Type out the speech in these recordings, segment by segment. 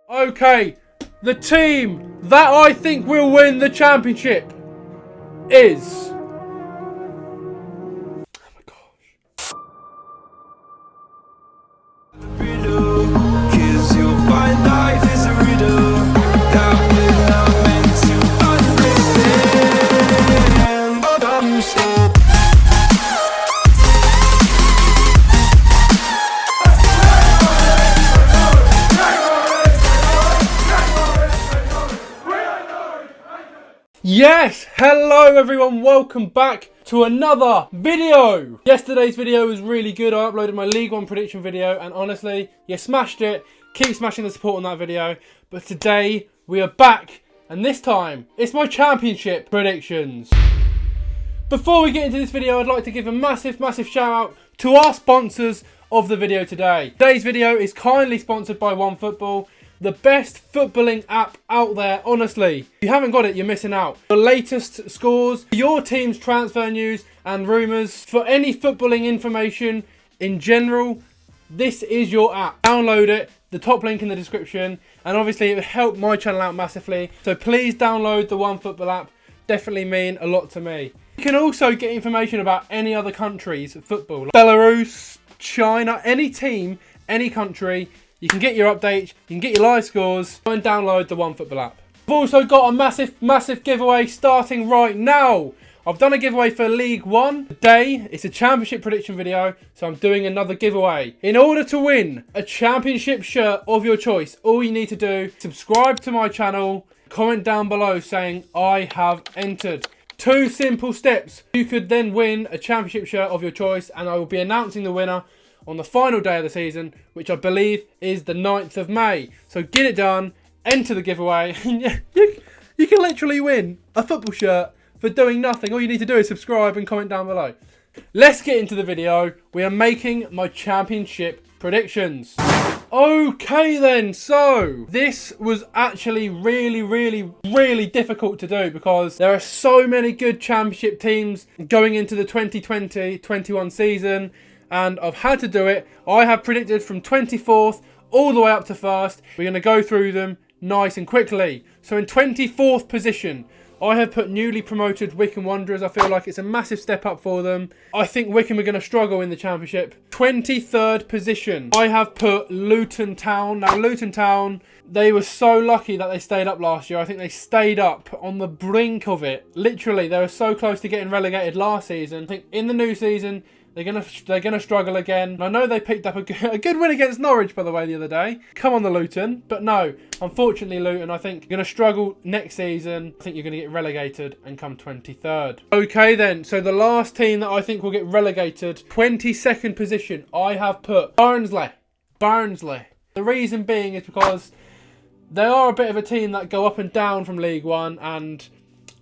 Okay, the team that I think will win the championship is... Oh my gosh. Yes, hello everyone, welcome back to another video. Yesterday's video was really good. I uploaded my League One prediction video and honestly, you smashed it. Keep smashing the support on that video. But today, we are back and this time, it's my championship predictions. Before we get into this video, I'd like to give a massive shout out to our sponsors of the video today. Today's video is kindly sponsored by OneFootball. The best footballing app out there, honestly. If you haven't got it, you're missing out. The latest scores, your team's transfer news and rumours, for any footballing information in general, this is your app. Download it, the top link in the description, and obviously it will help my channel out massively. So please download the OneFootball app, definitely mean a lot to me. You can also get information about any other countries' football. Belarus, China, any team, any country. You can get your updates, you can get your live scores, and download the OneFootball app. I've also got a massive giveaway starting right now. I've done a giveaway for League One. Today, it's a championship prediction video, so I'm doing another giveaway. In order to win a championship shirt of your choice, all you need to do, subscribe to my channel, comment down below saying, I have entered. 2 simple steps. You could then win a championship shirt of your choice, and I will be announcing the winner on the final day of the season, which I believe is the 9th of May. So get it done, enter the giveaway, and you can literally win a football shirt for doing nothing. All you need to do is subscribe and comment down below. Let's get into the video. We are making my championship predictions. Okay then, so this was actually really difficult to do because there are so many good championship teams going into the 2020-21 season. And I've had to do it. I have predicted from 24th all the way up to 1st. We're going to go through them nice and quickly. So in 24th position, I have put newly promoted Wycombe Wanderers. I feel like it's a massive step up for them. I think Wycombe are going to struggle in the championship. 23rd position, I have put Luton Town. Now Luton Town, they were so lucky that they stayed up last year. I think they stayed up on the brink of it. Literally, they were so close to getting relegated last season. I think in the new season, they're gonna struggle again. I know they picked up a good win against Norwich, by the way, the other day. Come on, the Luton. But no, unfortunately, Luton, I think, you're going to struggle next season. I think you're going to get relegated and come 23rd. Okay, then. So the last team that I think will get relegated, 22nd position, I have put Barnsley. Barnsley. The reason being is because they are a bit of a team that go up and down from League One, and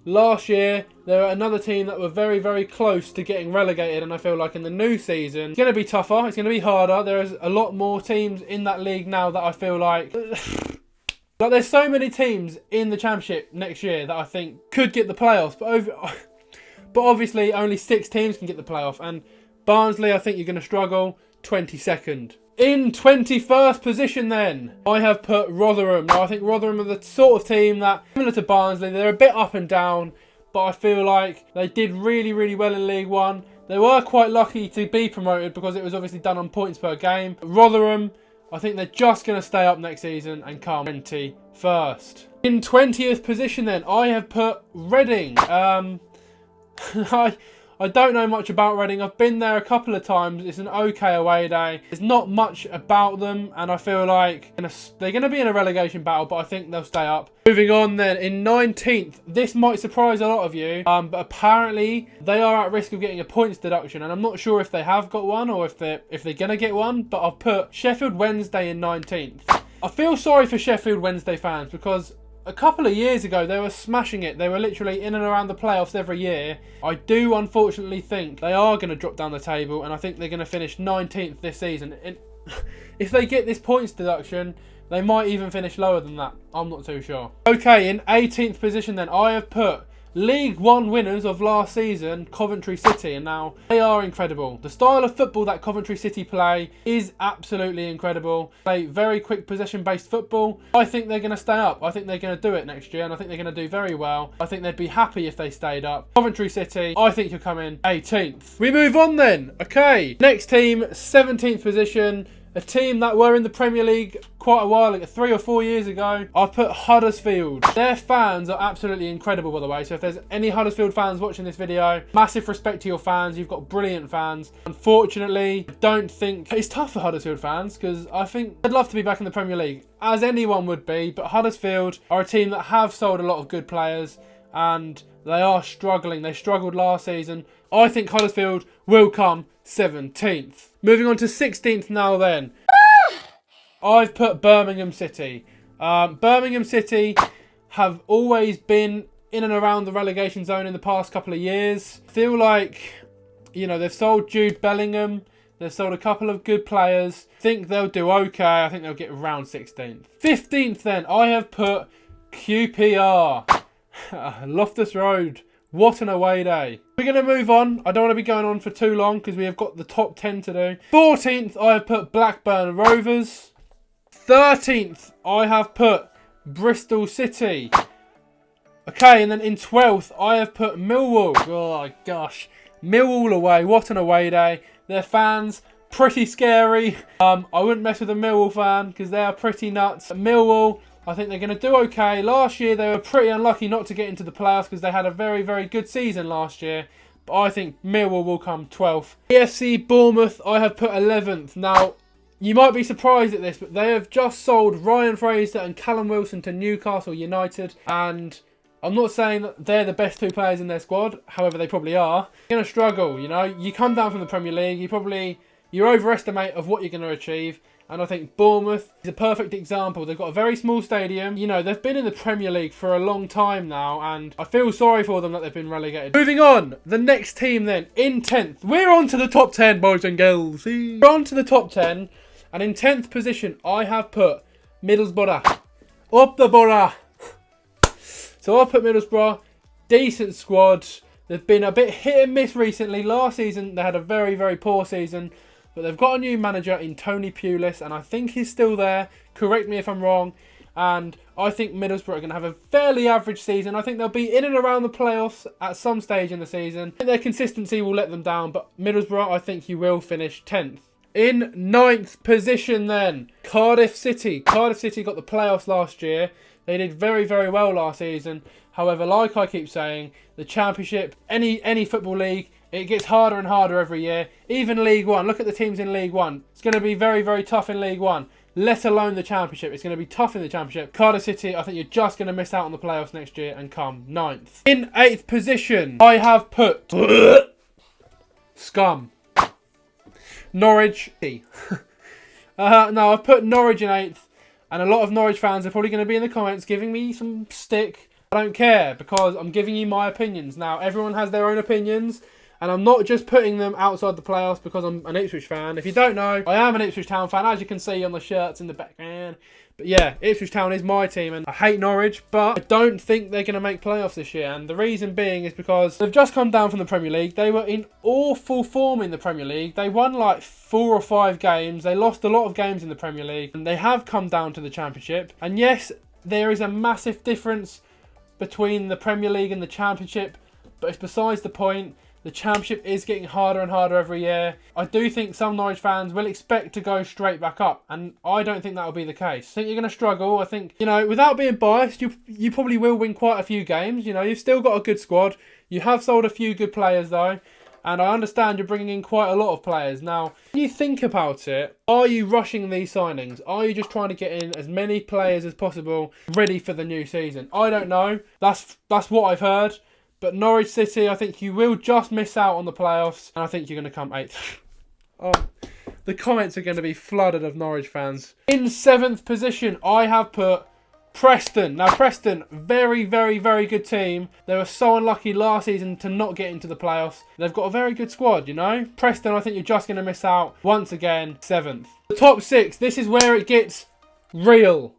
last year, they were another team that were very close to getting relegated, and I feel like in the new season, it's going to be tougher, it's going to be harder. There's a lot more teams in that league now that I feel like... like there's so many teams in the championship next year that I think could get the playoffs, but obviously only 6 teams can get the playoff, and Barnsley, I think you're going to struggle. 22nd. In 21st position then, I have put Rotherham. Now I think Rotherham are the sort of team that, similar to Barnsley, they're a bit up and down, but I feel like they did really well in League One. They were quite lucky to be promoted because it was obviously done on points per game. Rotherham, I think they're just going to stay up next season and come 21st. In 20th position then, I have put Reading. I don't know much about Reading. I've been there a couple of times. It's an okay away day. There's not much about them, and I feel like they're going to be in a relegation battle, but I think they'll stay up. Moving on then, in 19th, this might surprise a lot of you, but apparently they are at risk of getting a points deduction, and I'm not sure if they have got one or if they're going to get one, but I've put Sheffield Wednesday in 19th. I feel sorry for Sheffield Wednesday fans because a couple of years ago, they were smashing it. They were literally in and around the playoffs every year. I do unfortunately think they are going to drop down the table, and I think they're going to finish 19th this season. And if they get this points deduction, they might even finish lower than that. I'm not too sure. Okay, in 18th position then, I have put League One winners of last season, Coventry City, and now they are incredible. The style of football that Coventry City play is absolutely incredible. Play very quick possession-based football. I think they're going to stay up. I think they're going to do it next year, and I think they're going to do very well. I think they'd be happy if they stayed up. Coventry City, I think you'll come in 18th. We move on then. Okay, next team, 17th position. A team that were in the Premier League quite a while ago, 3 or 4 years ago. I've put Huddersfield. Their fans are absolutely incredible, by the way. So if there's any Huddersfield fans watching this video, massive respect to your fans. You've got brilliant fans. Unfortunately, I don't think it's tough for Huddersfield fans, because I think I'd love to be back in the Premier League, as anyone would be. But Huddersfield are a team that have sold a lot of good players, and they are struggling. They struggled last season. I think Huddersfield will come 17th. Moving on to 16th now then. I've put Birmingham City. Birmingham City have always been in and around the relegation zone in the past couple of years. Feel like, you know, they've sold Jude Bellingham. They've sold a couple of good players. Think they'll do okay. I think they'll get around 16th. 15th then, I have put QPR. Loftus Road. What an away day. We're going to move on. I don't want to be going on for too long because we have got the top 10 to do. 14th, I have put Blackburn Rovers. 13th, I have put Bristol City. Okay, and then in 12th, I have put Millwall. Oh, my gosh. Millwall away. What an away day. Their fans, pretty scary. I wouldn't mess with a Millwall fan because they are pretty nuts. Millwall, I think they're going to do okay. Last year, they were pretty unlucky not to get into the playoffs because they had a very, very good season last year. But I think Millwall will come 12th. AFC Bournemouth, I have put 11th. Now, you might be surprised at this, but they have just sold Ryan Fraser and Callum Wilson to Newcastle United. And I'm not saying that they're the best 2 players in their squad. However, they probably are. You're going to struggle, you know. You come down from the Premier League. You overestimate of what you're going to achieve. And I think Bournemouth is a perfect example. They've got a very small stadium. You know, they've been in the Premier League for a long time now, and I feel sorry for them that they've been relegated. Moving on, the next team then, in 10th. We're on to the top 10, boys and girls. We're on to the top 10, and in 10th position, I have put Middlesbrough. Up the borough. So I've put Middlesbrough. Decent squad. They've been a bit hit and miss recently. Last season, they had a very, very poor season. But they've got a new manager in Tony Pulis, and I think he's still there. Correct me if I'm wrong. And I think Middlesbrough are going to have a fairly average season. I think they'll be in and around the playoffs at some stage in the season. I think their consistency will let them down, but Middlesbrough, I think you will finish 10th. In 9th position then, Cardiff City. Cardiff City got the playoffs last year. They did very, very well last season. However, like I keep saying, the Championship, any football league, it gets harder and harder every year. Even League One. Look at the teams in League One. It's going to be very, very tough in League One. Let alone the Championship. It's going to be tough in the Championship. Cardiff City, I think you're just going to miss out on the playoffs next year and come 9th. In 8th position, I have put Scum. Norwich. No, I've put Norwich in 8th. And a lot of Norwich fans are probably going to be in the comments giving me some stick. I don't care because I'm giving you my opinions. Now, everyone has their own opinions. And I'm not just putting them outside the playoffs because I'm an Ipswich fan. If you don't know, I am an Ipswich Town fan, as you can see on the shirts in the background. But yeah, Ipswich Town is my team, and I hate Norwich, but I don't think they're going to make playoffs this year. And the reason being is because they've just come down from the Premier League. They were in awful form in the Premier League. They won like 4 or 5 games. They lost a lot of games in the Premier League. And they have come down to the Championship. And yes, there is a massive difference between the Premier League and the Championship, but it's besides the point. The Championship is getting harder and harder every year. I do think some Norwich fans will expect to go straight back up, and I don't think that will be the case. I think you're going to struggle. I think, you know, without being biased, you probably will win quite a few games. You know, you've still got a good squad. You have sold a few good players, though, and I understand you're bringing in quite a lot of players. Now, when you think about it, are you rushing these signings? Are you just trying to get in as many players as possible ready for the new season? I don't know. That's what I've heard. But Norwich City, I think you will just miss out on the playoffs. And I think you're going to come 8th. Oh, the comments are going to be flooded of Norwich fans. In 7th position, I have put Preston. Now, Preston, very, very, very good team. They were so unlucky last season to not get into the playoffs. They've got a very good squad, you know. Preston, I think you're just going to miss out. Once again, 7th. The top 6, this is where it gets real.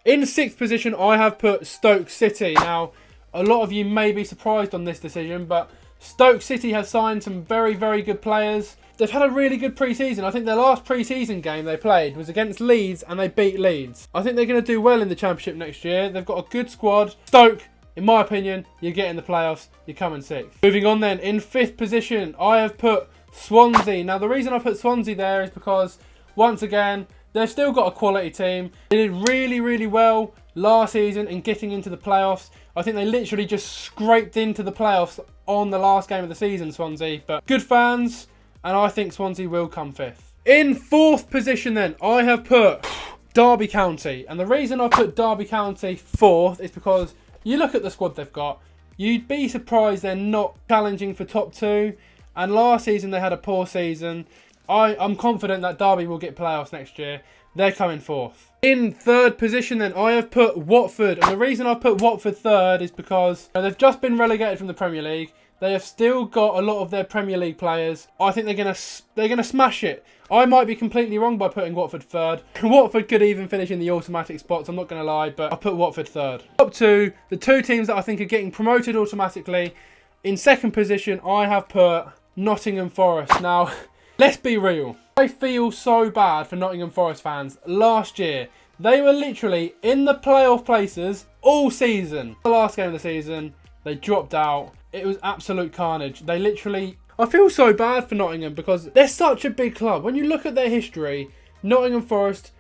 In 6th position, I have put Stoke City. Now, a lot of you may be surprised on this decision, but Stoke City have signed some very, very good players. They've had a really good pre-season. I think their last pre-season game they played was against Leeds and they beat Leeds. I think they're going to do well in the Championship next year. They've got a good squad. Stoke, in my opinion, you're getting the playoffs. You're coming 6th. Moving on then, in 5th position, I have put Swansea. Now, the reason I put Swansea there is because, once again, they've still got a quality team. They did really, really well last season in getting into the playoffs. I think they literally just scraped into the playoffs on the last game of the season, Swansea. But good fans, and I think Swansea will come 5th. In 4th position then, I have put Derby County. And the reason I put Derby County 4th is because you look at the squad they've got, you'd be surprised they're not challenging for top 2. And last season they had a poor season. I'm confident that Derby will get playoffs next year. They're coming 4th. In 3rd position then, I have put Watford. And the reason I've put Watford 3rd is because they've just been relegated from the Premier League. They have still got a lot of their Premier League players. I think they're gonna smash it. I might be completely wrong by putting Watford 3rd. Watford could even finish in the automatic spots, I'm not going to lie, but I put Watford 3rd. Top 2, the 2 teams that I think are getting promoted automatically. In 2nd position, I have put Nottingham Forest. Now, let's be real. I feel so bad for Nottingham Forest fans. Last year, they were literally in the playoff places all season. The last game of the season, they dropped out. It was absolute carnage. They literally... I feel so bad for Nottingham because they're such a big club. When you look at their history, Nottingham Forest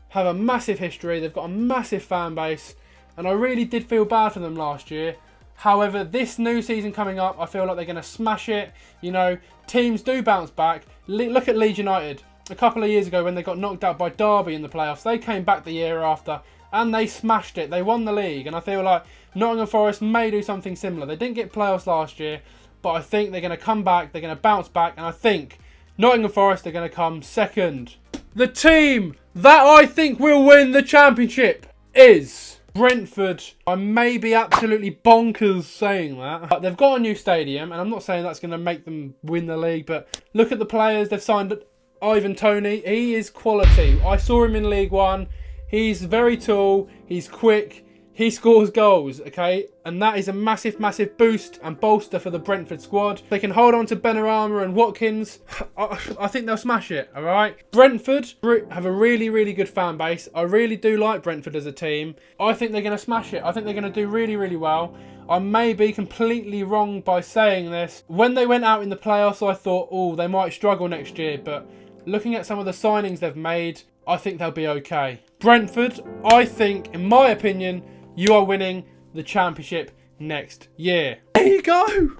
have a massive history. They've got a massive fan base. And I really did feel bad for them last year. However, this new season coming up, I feel like they're going to smash it. You know, teams do bounce back. Look at Leeds United. A couple of years ago when they got knocked out by Derby in the playoffs, they came back the year after and they smashed it. They won the league. And I feel like Nottingham Forest may do something similar. They didn't get playoffs last year, but I think they're going to come back. They're going to bounce back. And I think Nottingham Forest are going to come 2nd. The team that I think will win the Championship is Brentford. I may be absolutely bonkers saying that, but they've got a new stadium, and I'm not saying that's going to make them win the league, but look at the players they've signed. Ivan Toney, he is quality. I saw him in League One. He's very tall, he's quick, he scores goals, okay? And that is a massive, massive boost and bolster for the Brentford squad. They can hold on to Benrahma and Watkins. I think they'll smash it, all right? Brentford have a really, really good fan base. I really do like Brentford as a team. I think they're going to smash it. I think they're going to do really, really well. I may be completely wrong by saying this. When they went out in the playoffs, I thought, oh, they might struggle next year. But looking at some of the signings they've made, I think they'll be okay. Brentford, I think, in my opinion, you are winning the Championship next year. There you go.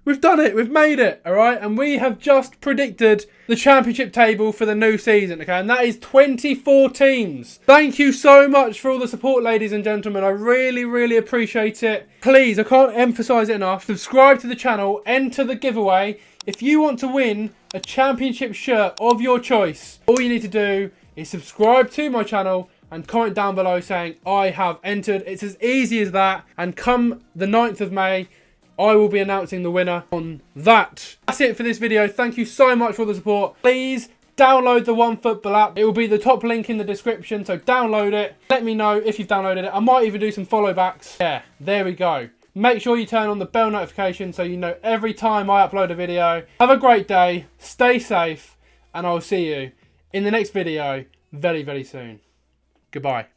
We've done it. We've made it. All right. And we have just predicted the Championship table for the new season. Okay. And that is 24 teams. Thank you so much for all the support, ladies and gentlemen. I really, really appreciate it. Please, I can't emphasize it enough. Subscribe to the channel. Enter the giveaway. If you want to win a Championship shirt of your choice, all you need to do is subscribe to my channel and comment down below saying I have entered. It's as easy as that. And come the 9th of May, I will be announcing the winner on that. That's it for this video. Thank you so much for the support. Please download the OneFootball app. It will be the top link in the description, so download it. Let me know if you've downloaded it. I might even do some follow backs. Yeah, there we go. Make sure you turn on the bell notification so you know every time I upload a video. Have a great day. Stay safe. And I'll see you in the next video very, very soon. Goodbye.